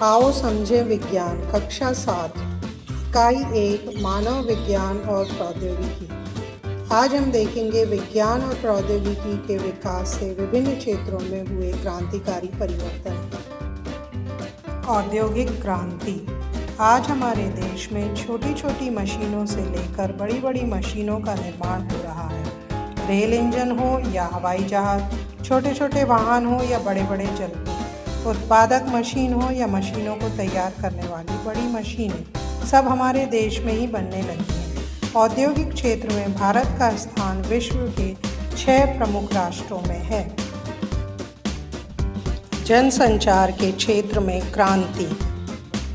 आओ समझें विज्ञान कक्षा 7 इकाई 1 मानव विज्ञान और प्रौद्योगिकी। आज हम देखेंगे विज्ञान और प्रौद्योगिकी के विकास से विभिन्न क्षेत्रों में हुए क्रांतिकारी परिवर्तन। औद्योगिक क्रांति। आज हमारे देश में छोटी छोटी मशीनों से लेकर बड़ी बड़ी मशीनों का निर्माण हो रहा है। रेल इंजन हो या हवाई जहाज, छोटे छोटे वाहन हो या बड़े बड़े जलपोत, उत्पादक मशीन हो या मशीनों को तैयार करने वाली बड़ी मशीनें, सब हमारे देश में ही बनने लगी हैं। औद्योगिक क्षेत्र में भारत का स्थान विश्व के 6 प्रमुख राष्ट्रों में है। जनसंचार के क्षेत्र में क्रांति।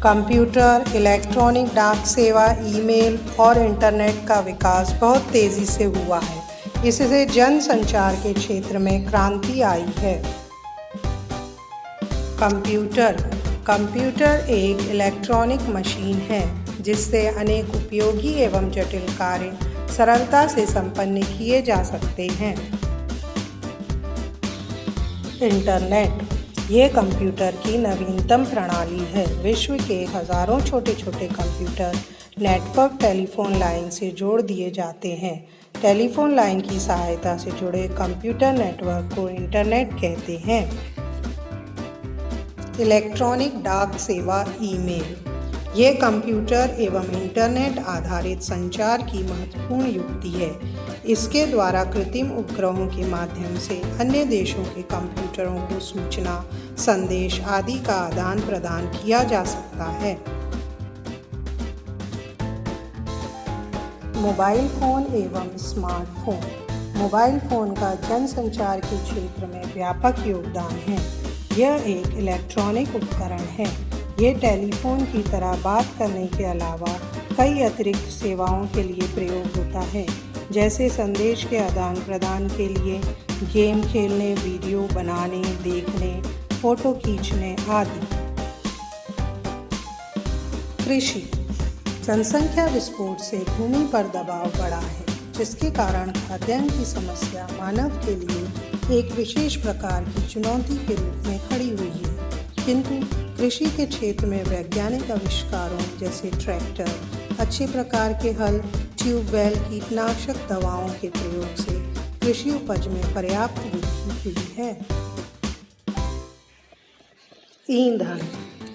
कंप्यूटर, इलेक्ट्रॉनिक डाक सेवा, ईमेल और इंटरनेट का विकास बहुत तेज़ी से हुआ है। इससे जनसंचार के क्षेत्र में क्रांति आई है। कंप्यूटर एक इलेक्ट्रॉनिक मशीन है जिससे अनेक उपयोगी एवं जटिल कार्य सरलता से संपन्न किए जा सकते हैं। इंटरनेट ये कंप्यूटर की नवीनतम प्रणाली है। विश्व के हजारों छोटे छोटे कंप्यूटर नेटवर्क टेलीफोन लाइन से जोड़ दिए जाते हैं। टेलीफोन लाइन की सहायता से जुड़े कंप्यूटर नेटवर्क को इंटरनेट कहते हैं। इलेक्ट्रॉनिक डाक सेवा ईमेल ये कंप्यूटर एवं इंटरनेट आधारित संचार की महत्वपूर्ण युक्ति है। इसके द्वारा कृत्रिम उपग्रहों के माध्यम से अन्य देशों के कंप्यूटरों को सूचना, संदेश आदि का आदान प्रदान किया जा सकता है। मोबाइल फ़ोन एवं स्मार्टफोन। मोबाइल फ़ोन का जनसंचार के क्षेत्र में व्यापक योगदान है। यह एक इलेक्ट्रॉनिक उपकरण है। ये टेलीफोन की तरह बात करने के अलावा कई अतिरिक्त सेवाओं के लिए प्रयोग होता है, जैसे संदेश के आदान प्रदान के लिए, गेम खेलने, वीडियो बनाने, देखने, फ़ोटो खींचने आदि। कृषि। जनसंख्या विस्फोट से भूमि पर दबाव बढ़ा है, जिसके कारण खाद्यान्न की समस्या मानव के लिए एक विशेष प्रकार की चुनौती के रूप में खड़ी हुई है। किंतु कृषि के क्षेत्र में वैज्ञानिक आविष्कारों जैसे ट्रैक्टर, अच्छे प्रकार के हल, ट्यूबवेल, कीटनाशक दवाओं के प्रयोग से कृषि उपज में पर्याप्त वृद्धि हुई है। ईंधन।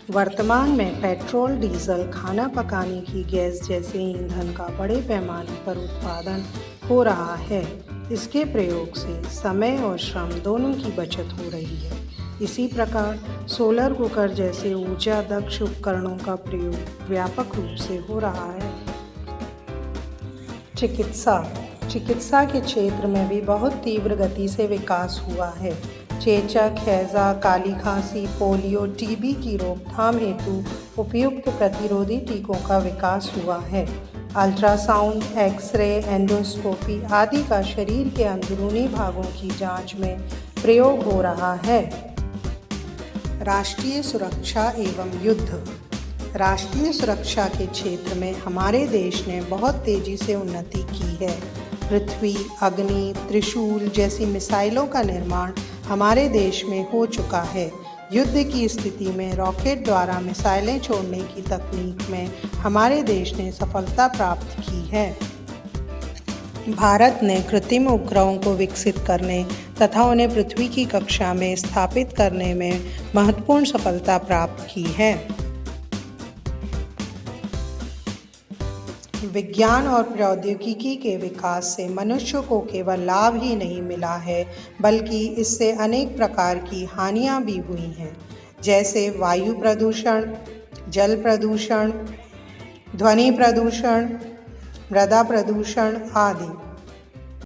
वर्तमान में पेट्रोल, डीजल, खाना पकाने की गैस जैसे ईंधन का बड़े पैमाने पर उत्पादन हो रहा है। इसके प्रयोग से समय और श्रम दोनों की बचत हो रही है। इसी प्रकार सोलर कुकर जैसे ऊर्जा दक्ष उपकरणों का प्रयोग व्यापक रूप से हो रहा है। चिकित्सा के क्षेत्र में भी बहुत तीव्र गति से विकास हुआ है। चेचक, हैजा, काली खांसी, पोलियो, टीबी की रोकथाम हेतु उपयुक्त प्रतिरोधी टीकों का विकास हुआ है। अल्ट्रासाउंड, एक्सरे, एंडोस्कोपी आदि का शरीर के अंदरूनी भागों की जांच में प्रयोग हो रहा है। राष्ट्रीय सुरक्षा एवं युद्ध। राष्ट्रीय सुरक्षा के क्षेत्र में हमारे देश ने बहुत तेजी से उन्नति की है। पृथ्वी, अग्नि, त्रिशूल जैसी मिसाइलों का निर्माण हमारे देश में हो चुका है। युद्ध की स्थिति में रॉकेट द्वारा मिसाइलें छोड़ने की तकनीक में हमारे देश ने सफलता प्राप्त की है। भारत ने कृत्रिम उपग्रहों को विकसित करने तथा उन्हें पृथ्वी की कक्षा में स्थापित करने में महत्वपूर्ण सफलता प्राप्त की है। विज्ञान और प्रौद्योगिकी के विकास से मनुष्य को केवल लाभ ही नहीं मिला है, बल्कि इससे अनेक प्रकार की हानियां भी हुई हैं, जैसे वायु प्रदूषण, जल प्रदूषण, ध्वनि प्रदूषण, मृदा प्रदूषण आदि।